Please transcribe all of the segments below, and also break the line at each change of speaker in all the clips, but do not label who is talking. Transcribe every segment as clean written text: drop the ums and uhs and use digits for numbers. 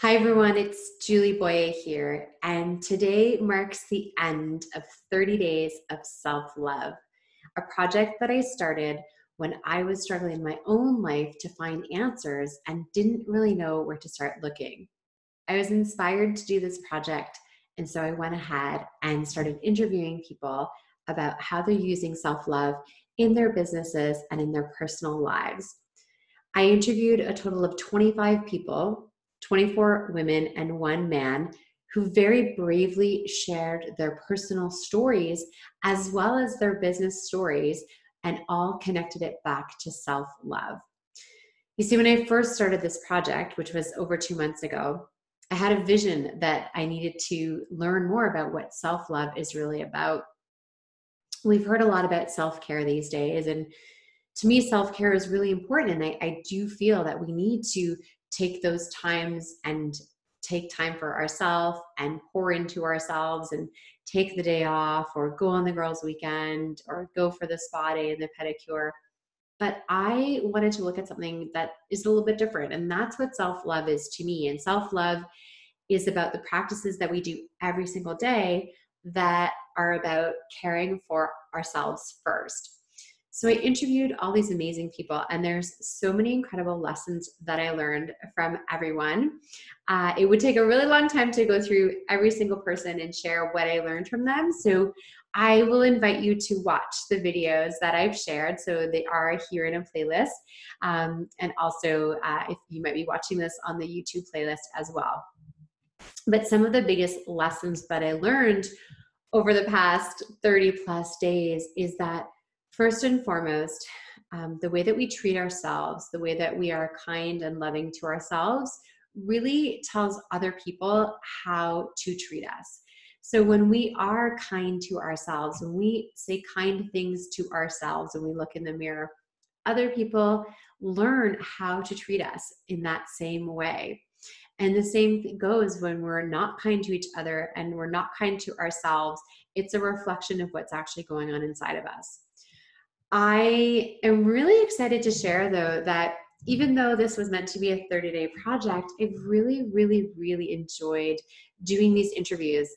Hi everyone, it's Julie Boye here, and today marks the end of 30 days of self-love, a project that I started when I was struggling in my own life to find answers and didn't really know where to start looking. I was inspired to do this project, and so I went ahead and started interviewing people about how they're using self-love in their businesses and in their personal lives. I interviewed a total of 25 people, 24 women and one man, who very bravely shared their personal stories as well as their business stories and all connected it back to self-love. You see, when I first started this project, which was over 2 months ago, I had a vision that I needed to learn more about what self-love is really about. We've heard a lot about self-care these days, and to me, self-care is really important. And I do feel that we need to take those times and take time for ourselves and pour into ourselves and take the day off or go on the girls' weekend or go for the spa day and the pedicure. But I wanted to look at something that is a little bit different. And that's what self-love is to me. And self-love is about the practices that we do every single day that are about caring for ourselves first. So I interviewed all these amazing people, and there's so many incredible lessons that I learned from everyone. It would take a really long time to go through every single person and share what I learned from them. So I will invite you to watch the videos that I've shared. So they are here in a playlist. And also, if you might be watching this on the YouTube playlist as well. But some of the biggest lessons that I learned over the past 30 plus days is that first and foremost, the way that we treat ourselves, the way that we are kind and loving to ourselves really tells other people how to treat us. So when we are kind to ourselves, when we say kind things to ourselves, when we look in the mirror, other people learn how to treat us in that same way. And the same goes when we're not kind to each other and we're not kind to ourselves. It's a reflection of what's actually going on inside of us. I am really excited to share, though, that even though this was meant to be a 30-day project, I've really enjoyed doing these interviews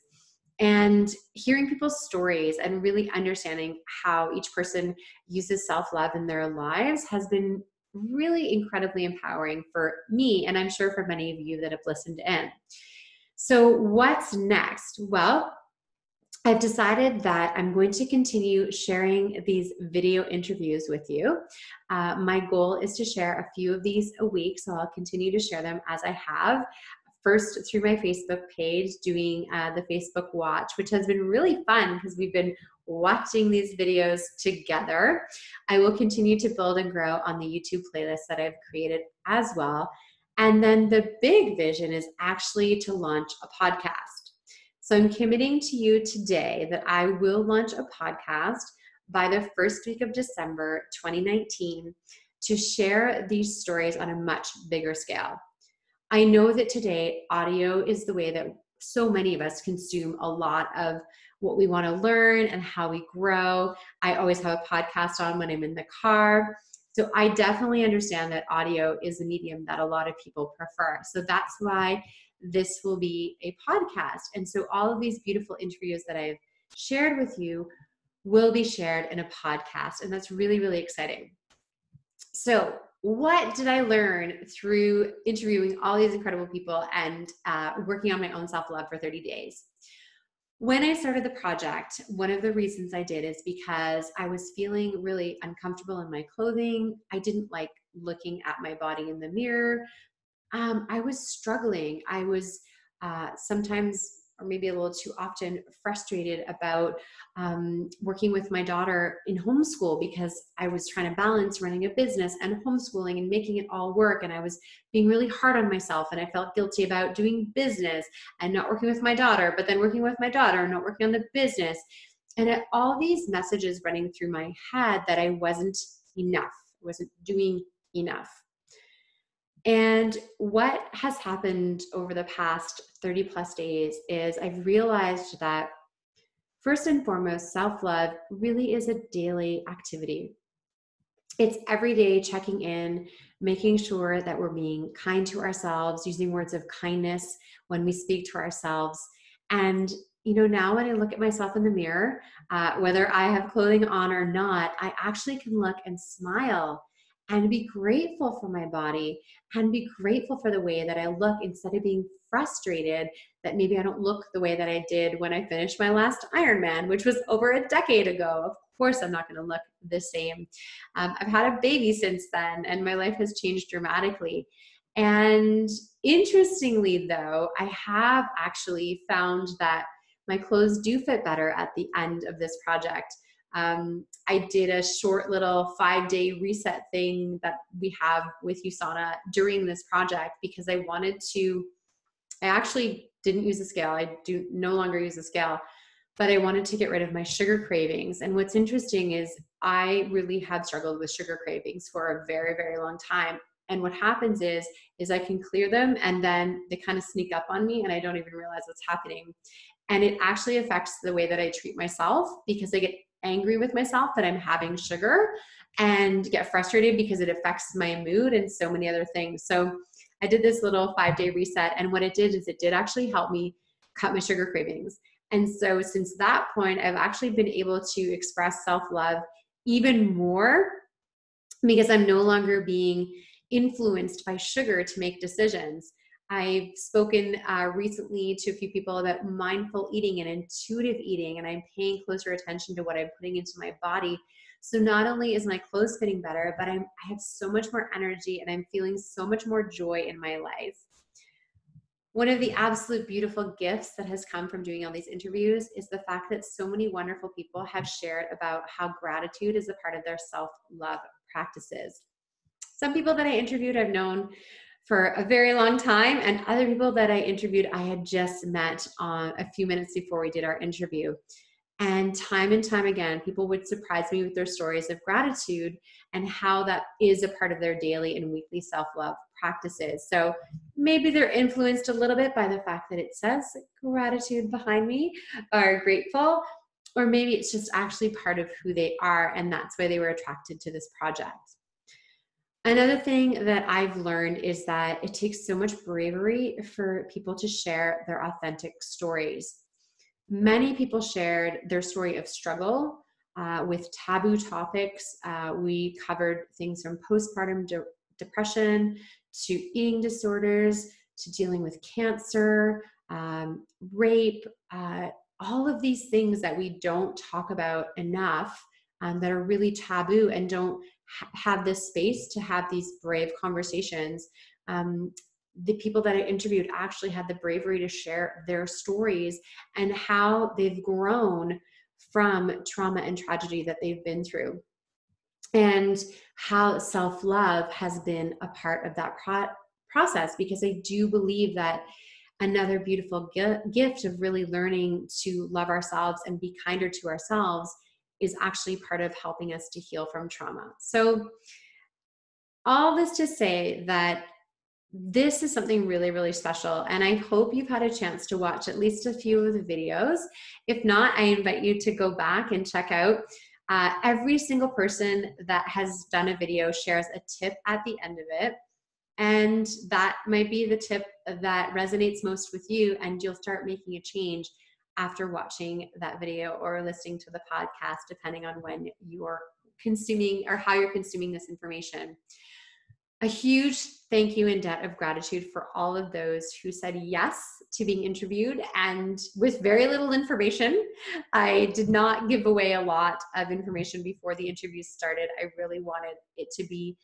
and hearing people's stories and really understanding how each person uses self-love in their lives has been really incredibly empowering for me, and I'm sure for many of you that have listened in. So what's next? Well, I've decided that I'm going to continue sharing these video interviews with you. My goal is to share a few of these a week, so I'll continue to share them as I have. First, through my Facebook page, doing the Facebook Watch, which has been really fun because we've been watching these videos together. I will continue to build and grow on the YouTube playlist that I've created as well. And then the big vision is actually to launch a podcast. So I'm committing to you today that I will launch a podcast by the first week of December 2019 to share these stories on a much bigger scale. I know that today audio is the way that so many of us consume a lot of what we want to learn and how we grow. I always have a podcast on when I'm in the car. So I definitely understand that audio is a medium that a lot of people prefer. So that's why this will be a podcast. And so all of these beautiful interviews that I've shared with you will be shared in a podcast. And that's really exciting. So what did I learn through interviewing all these incredible people and working on my own self-love for 30 days? When I started the project, one of the reasons I did is because I was feeling really uncomfortable in my clothing. I didn't like looking at my body in the mirror. I was struggling. I was sometimes, or maybe a little too often, frustrated about working with my daughter in homeschool because I was trying to balance running a business and homeschooling and making it all work. And I was being really hard on myself, and I felt guilty about doing business and not working with my daughter, but then working with my daughter and not working on the business. And all these messages running through my head that I wasn't enough, wasn't doing enough. And what has happened over the past 30 plus days is I've realized that first and foremost, self-love really is a daily activity. It's every day checking in, making sure that we're being kind to ourselves, using words of kindness when we speak to ourselves. And, now when I look at myself in the mirror, whether I have clothing on or not, I actually can look and smile and be grateful for my body and be grateful for the way that I look instead of being frustrated that maybe I don't look the way that I did when I finished my last Ironman, which was over a decade ago. Of course, I'm not going to look the same. I've had a baby since then, and my life has changed dramatically. And interestingly, though, I have actually found that my clothes do fit better at the end of this project. I did a short little 5-day reset thing that we have with USANA during this project because I actually didn't use a scale. I do no longer use a scale, but I wanted to get rid of my sugar cravings. And what's interesting is I really have struggled with sugar cravings for a very, very long time. And what happens is I can clear them and then they kind of sneak up on me and I don't even realize what's happening. And it actually affects the way that I treat myself because I get angry with myself that I'm having sugar and get frustrated because it affects my mood and so many other things. So I did this little 5-day reset, and what it did is it did actually help me cut my sugar cravings. And so since that point, I've actually been able to express self-love even more because I'm no longer being influenced by sugar to make decisions. I've spoken recently to a few people about mindful eating and intuitive eating, and I'm paying closer attention to what I'm putting into my body. So not only is my clothes fitting better, but I have so much more energy and I'm feeling so much more joy in my life. One of the absolute beautiful gifts that has come from doing all these interviews is the fact that so many wonderful people have shared about how gratitude is a part of their self-love practices. Some people that I interviewed I've known for a very long time, and other people that I interviewed I had just met a few minutes before we did our interview. And time again, people would surprise me with their stories of gratitude and how that is a part of their daily and weekly self-love practices. So maybe they're influenced a little bit by the fact that it says gratitude behind me or grateful, or maybe it's just actually part of who they are and that's why they were attracted to this project. Another thing that I've learned is that it takes so much bravery for people to share their authentic stories. Many people shared their story of struggle with taboo topics. We covered things from postpartum depression to eating disorders to dealing with cancer, rape, all of these things that we don't talk about enough that are really taboo and don't have this space to have these brave conversations. The people that I interviewed actually had the bravery to share their stories and how they've grown from trauma and tragedy that they've been through, and how self-love has been a part of that process, because I do believe that another beautiful gift of really learning to love ourselves and be kinder to ourselves is actually part of helping us to heal from trauma. So all this to say that this is something really, really special. And I hope you've had a chance to watch at least a few of the videos. If not, I invite you to go back and check out. Every single person that has done a video shares a tip at the end of it. And that might be the tip that resonates most with you, and you'll start making a change after watching that video or listening to the podcast, depending on when you're consuming or how you're consuming this information. A huge thank you and debt of gratitude for all of those who said yes to being interviewed, and with very little information. I did not give away a lot of information before the interview started. I really wanted it to be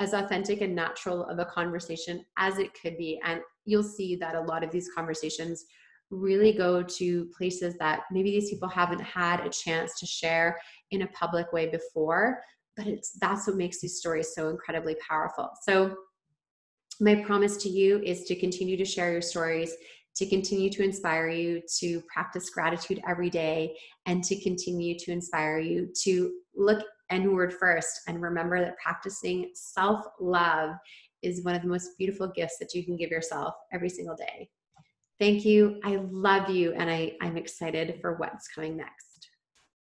as authentic and natural of a conversation as it could be. And you'll see that a lot of these conversations really go to places that maybe these people haven't had a chance to share in a public way before, but that's what makes these stories so incredibly powerful. So my promise to you is to continue to share your stories, to continue to inspire you to practice gratitude every day, and to continue to inspire you to look inward first and remember that practicing self-love is one of the most beautiful gifts that you can give yourself every single day. Thank you. I love you, and I'm excited for what's coming next.